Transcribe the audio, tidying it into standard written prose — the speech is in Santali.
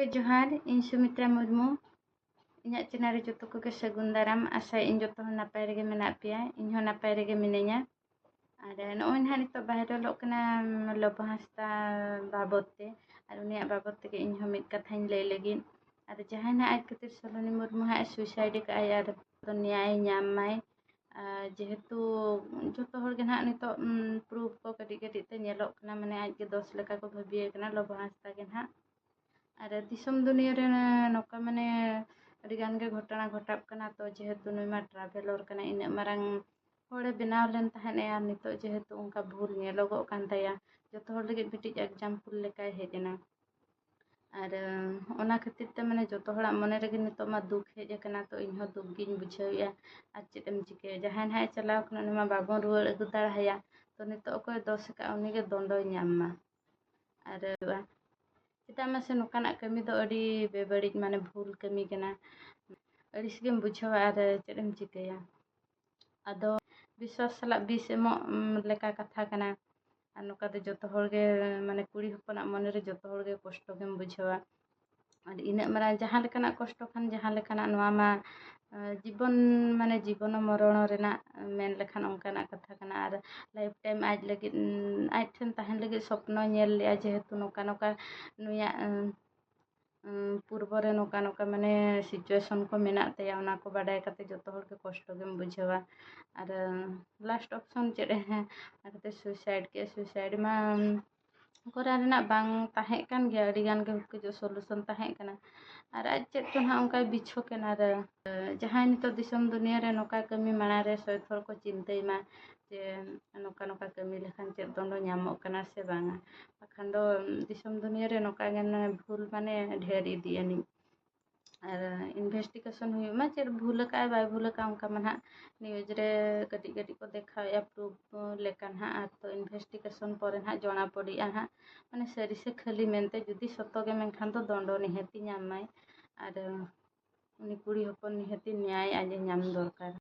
जोहार इन सुमित्रा मुर्मू ᱤᱧᱟᱹᱜ ᱪᱮᱱᱮᱞ ᱨᱮ ᱡᱚᱛᱚ ᱠᱚᱜᱮ ᱥᱟᱹᱜᱩᱱ ᱫᱟᱨᱟᱢ ᱟᱥᱟᱭᱟᱹᱧ ᱡᱚᱛᱚ ᱦᱚᱲ ᱱᱟᱯᱟᱭ ᱨᱮᱜᱮ ᱢᱮᱱᱟᱜ ᱯᱮᱭᱟ ᱤᱧ ᱦᱚᱸ ᱱᱟᱯᱟᱭ ᱨᱮᱜᱮ ᱢᱤᱱᱟᱹᱧᱟ ᱟᱨ ᱱᱚᱜᱼᱚᱭ ᱱᱟᱦᱟᱜ ᱱᱤᱛᱚᱜ ᱵᱷᱟᱭᱨᱟᱞᱚᱜ ᱠᱟᱱᱟ ᱞᱚᱵᱚ ᱦᱟᱸᱥᱫᱟ ᱵᱟᱵᱚᱫ ᱛᱮ ᱟᱨ ᱩᱱᱤᱭᱟᱜ ᱵᱟᱵᱚᱫ ᱛᱮᱜᱮ ᱤᱧ ᱦᱚᱸ ᱢᱤᱫ ᱠᱟᱛᱷᱟᱧ ᱞᱟᱹᱭ ᱞᱟᱹᱜᱤᱫ ᱟᱨ ᱡᱟᱦᱟᱸᱭ ᱱᱟᱦᱟᱜ ᱟᱡ ᱠᱷᱟᱹᱛᱤᱨ ᱥᱳᱞᱳᱱᱤ ᱢᱩᱨᱢᱩ ᱦᱟᱸᱜ ᱥᱩᱭᱥᱟᱭᱤᱰ ᱟᱠᱟᱜᱼᱟᱭ ᱟᱨ ᱱᱮᱭᱟᱭ ᱧᱟᱢ ᱢᱟᱭ ᱡᱮᱦᱮᱛᱩ ᱡᱚᱛᱚ ᱦᱚᱲ ᱜᱮ ᱱᱟᱦᱟᱜ ᱱᱤᱛᱚᱜ ᱯᱨᱩᱯᱷ ᱠᱚ ᱠᱟᱹᱴᱤᱡ ᱠᱟᱹᱴᱤᱡ ᱛᱮ ᱧᱮᱞᱚᱜ ᱠᱟᱱᱟ ᱢᱟᱱᱮ ᱟᱡ ᱜᱮ ᱫᱳᱥ ᱞᱮᱠᱟ ᱠᱚ ᱵᱷᱟᱹᱵᱤᱭᱮ ᱠᱟᱱᱟ ᱞᱚᱵᱚ ᱦᱟᱸᱥᱫᱟ ᱜᱮ ᱱᱟᱦᱟᱜ ᱟᱨ ᱫᱤᱥᱚᱢ ᱫᱩᱱᱤᱭᱟᱹ ᱨᱮ ᱱᱚᱝᱠᱟ ᱢᱟᱱᱮ ᱟᱹᱰᱤ ᱜᱟᱱ ᱜᱮ ᱜᱷᱚᱴᱚᱱᱟ ᱜᱷᱚᱴᱟᱜ ᱠᱟᱱᱟ ᱛᱚ ᱡᱮᱦᱮᱛᱩ ᱱᱩᱭ ᱢᱟ ᱴᱨᱟᱵᱷᱮᱞᱚᱨ ᱠᱟᱱᱟᱭ ᱤᱱᱟᱹᱜ ᱢᱟᱨᱟᱝ ᱦᱚᱲᱮ ᱵᱮᱱᱟᱣ ᱞᱮᱱ ᱛᱟᱦᱮᱸᱫ ᱟᱨ ᱱᱤᱛᱚᱜ ᱡᱮᱦᱮᱛᱩ ᱚᱱᱠᱟ ᱵᱷᱩᱞ ᱧᱮᱞᱚᱜᱚᱜ ᱠᱟᱱ ᱛᱟᱭᱟ ᱡᱚᱛᱚ ᱦᱚᱲ ᱞᱟᱹᱜᱤᱫ ᱢᱤᱫᱴᱤᱡ ᱮᱠᱡᱟᱢᱯᱩᱞ ᱞᱮᱠᱟᱭ ᱦᱮᱡ ᱮᱱᱟ ᱟᱨ ᱚᱱᱟ ᱠᱷᱟᱹᱛᱤᱨ ᱛᱮ ᱢᱟᱱᱮ ᱡᱚᱛᱚ ᱦᱚᱲᱟᱜ ᱢᱚᱱᱮ ᱨᱮᱜᱮ ᱱᱤᱛᱚᱜ ᱢᱟ ᱫᱩᱠ ᱦᱮᱡ ᱟᱠᱟᱱᱟ ᱛᱚ ᱤᱧ ᱦᱚᱸ ᱫᱩᱠ ᱜᱤᱧ ᱵᱩᱡᱷᱟᱹᱣᱮᱜᱼᱟ ᱟᱨ ᱪᱮᱫ ᱮᱢ ᱪᱤᱠᱟᱹᱭᱟ ᱡᱟᱦᱟᱸᱭ ᱱᱟᱦᱟᱜ ᱮ ᱪᱟᱞᱟᱣ ᱠᱟᱱᱟ ᱩᱱᱤ ᱢᱟ ᱵᱟᱵᱚᱱ ᱨᱩᱣᱟᱹᱲ ᱟᱹᱜᱩ ᱫᱟᱲᱮᱭᱟᱭᱟ ᱛᱚ ᱱᱤᱛᱚᱜ ᱚᱠᱚᱭ ᱫᱳᱥ ᱟᱠᱟᱫᱼᱟ ᱩᱱᱤᱜᱮ ᱫᱚᱱᱰᱚᱭ ᱧᱟᱢ ᱢᱟ ᱟᱨ ᱪᱮᱫᱟᱜ ᱢᱟᱥᱮ ᱱᱚᱝᱠᱟᱱᱟᱜ ᱠᱟᱹᱢᱤ ᱫᱚ ᱟᱹᱰᱤ ᱵᱮᱵᱟᱹᱲᱤᱡ ᱢᱟᱱᱮ ᱵᱷᱩᱞ ᱠᱟᱹᱢᱤ ᱠᱟᱱᱟ ᱟᱹᱲᱤᱥ ᱜᱮᱢ ᱵᱩᱡᱷᱟᱹᱣᱟ ᱟᱨ ᱪᱮᱫ ᱮᱢ ᱪᱤᱠᱟᱹᱭᱟ ᱟᱫᱚ ᱵᱤᱥᱥᱟᱥ ᱥᱟᱞᱟᱜ ᱵᱤᱥ ᱮᱢᱚᱜ ᱞᱮᱠᱟ ᱠᱟᱛᱷᱟ ᱠᱟᱱᱟ ᱟᱨ ᱱᱚᱝᱠᱟ ᱫᱚ ᱡᱚᱛᱚ ᱦᱚᱲᱜᱮ ᱢᱟᱱᱮ ᱠᱩᱲᱤ ᱦᱚᱯᱚᱱᱟᱜ ᱢᱚᱱᱮᱨᱮ ᱡᱚᱛᱚ ᱦᱚᱲᱜᱮ ᱠᱚᱥᱴᱚ ᱜᱮᱢ ᱵᱩᱡᱷᱟᱹᱣᱟ ᱟᱨ ᱤᱱᱟᱹᱜ ᱢᱟᱨᱟᱝ ᱡᱟᱦᱟᱸ ᱞᱮᱠᱟᱱᱟᱜ ᱠᱚᱥᱴᱚ ᱠᱷᱟᱱ ᱡᱟᱦᱟᱸ ᱞᱮᱠᱟᱱᱟᱜ ᱱᱚᱣᱟ ᱢᱟ ᱡᱤᱵᱚᱱ ᱢᱟᱱᱮ ᱡᱤᱵᱚᱱ ᱢᱚᱨᱚᱱ ᱨᱮᱱᱟᱜ ᱢᱮᱱ ᱞᱮᱠᱷᱟᱱ ᱚᱱᱠᱟᱱᱟᱜ ᱠᱟᱛᱷᱟ ᱠᱟᱱᱟ ᱟᱨ ᱞᱟᱭᱤᱯᱷ ᱴᱟᱭᱤᱢ ᱟᱡ ᱞᱟᱹᱜᱤᱫ ᱟᱡ ᱴᱷᱮᱱ ᱛᱟᱦᱮᱱ ᱞᱟᱹᱜᱤᱫ ᱥᱚᱯᱱᱚ ᱧᱮᱞ ᱞᱮᱜᱼᱟ ᱡᱮᱦᱮᱛᱩ ᱱᱚᱝᱠᱟ ᱱᱚᱝᱠᱟ ᱱᱩᱭᱟᱜ ᱯᱩᱨᱵᱚ ᱨᱮ ᱱᱚᱝᱠᱟ ᱱᱚᱝᱠᱟ ᱢᱟᱱᱮ ᱥᱤᱪᱩᱭᱮᱥᱚᱱ ᱠᱚ ᱢᱮᱱᱟᱜ ᱛᱟᱭᱟ ᱚᱱᱟ ᱠᱚ ᱵᱟᱰᱟᱭ ᱠᱟᱛᱮ ᱡᱚᱛᱚ ᱦᱚᱲᱜᱮ ᱠᱚᱥᱴᱚ ᱜᱮᱢ ᱵᱩᱡᱷᱟᱹᱣᱟ ᱟᱨ ᱞᱟᱥᱴ ᱚᱯᱥᱚᱱ ᱪᱮᱫ ᱚᱱᱟ ᱠᱷᱟᱹᱛᱤᱨ ᱥᱩᱭᱥᱟᱭᱤᱰ ᱠᱮᱜᱼᱟ ᱥᱩᱭᱥᱟᱭᱤᱰ ᱢᱟ ᱠᱚᱨᱟᱣ ᱨᱮᱱᱟᱜ ᱵᱟᱝ ᱛᱟᱦᱮᱸ ᱠᱟᱱ ᱜᱮᱭᱟ ᱟᱹᱰᱤ ᱜᱟᱱ ᱜᱮ ᱥᱚᱞᱩᱥᱚᱱ ᱛᱟᱦᱮᱸ ᱠᱟᱱᱟ ᱟᱨ ᱟᱡ ᱪᱮᱫ ᱪᱚ ᱱᱟᱦᱟᱜ ᱚᱱᱠᱟᱭ ᱵᱤᱪᱷᱚᱠ ᱮᱱᱟ ᱟᱨ ᱡᱟᱦᱟᱸᱭ ᱱᱤᱛᱚᱜ ᱫᱤᱥᱚᱢ ᱫᱩᱱᱤᱭᱟᱹ ᱨᱮ ᱱᱚᱝᱠᱟ ᱠᱟᱹᱢᱤ ᱢᱟᱲᱟᱝ ᱨᱮ ᱥᱚᱭᱛ ᱦᱚᱲ ᱠᱚ ᱪᱤᱱᱛᱟᱹᱭ ᱢᱟ ᱡᱮ ᱱᱚᱝᱠᱟ ᱱᱚᱝᱠᱟ ᱠᱟᱹᱢᱤ ᱞᱮᱠᱷᱟᱱ ᱪᱮᱫ ᱫᱚᱱᱰᱚ ᱧᱟᱢᱚᱜ ᱠᱟᱱᱟ ᱥᱮ ᱵᱟᱝᱟ ᱵᱟᱠᱷᱟᱱ ᱫᱚ ᱫᱤᱥᱚᱢ ᱫᱩᱱᱤᱭᱟᱹ ᱨᱮ ᱱᱚᱝᱠᱟ ᱜᱮ ᱵᱷᱩᱞ ᱢᱟᱱᱮ ᱰᱷᱮᱨ ᱤᱫᱤᱜ ᱟᱹᱱᱤᱡ ᱟᱨ ᱤᱱᱵᱷᱮᱥᱴᱤᱜᱮᱥᱚᱱ ᱦᱩᱭᱩᱜ ᱢᱟ ᱪᱮᱫ ᱵᱷᱩᱞ ᱟᱠᱟᱫᱼᱟᱭ ᱵᱟᱭ ᱵᱷᱩᱞ ᱟᱠᱟᱫᱼᱟ ᱚᱱᱠᱟ ᱢᱟ ᱱᱟᱦᱟᱜ ᱱᱤᱭᱩᱡᱽ ᱨᱮ ᱠᱟᱹᱴᱤᱡ ᱠᱟᱹᱴᱤᱡ ᱠᱚ ᱫᱮᱠᱷᱟᱣᱮᱜᱼᱟ ᱯᱨᱩᱯᱷ ᱞᱮᱠᱟ ᱱᱟᱦᱟᱜ ᱟᱨ ᱛᱚ ᱤᱱᱵᱷᱮᱥᱴᱤᱜᱮᱥᱚᱱ ᱯᱚᱨᱮ ᱱᱟᱦᱟᱜ ᱡᱚᱲᱟ ᱯᱚᱲᱤᱜᱼᱟ ᱱᱟᱦᱟᱜ ᱢᱟᱱᱮ ᱥᱟᱹᱨᱤ ᱥᱮ ᱠᱷᱟᱹᱞᱤ ᱢᱮᱱᱛᱮ ᱡᱩᱫᱤ ᱥᱚᱛᱚ ᱜᱮ ᱢᱮᱱᱠᱷᱟᱱ ᱫᱚ ᱫᱚᱱᱰᱚ ᱱᱤᱦᱟᱹᱛᱤ ᱧᱟᱢ ᱢᱟᱭ ᱟᱨ ᱩᱱᱤ ᱠᱩᱲᱤ ᱦᱚᱯᱚᱱ ᱱᱤᱦᱟᱹᱛᱤ ᱱᱮᱭᱟᱭ ᱟᱡ ᱮ ᱧᱟᱢ ᱫᱚᱨᱠᱟর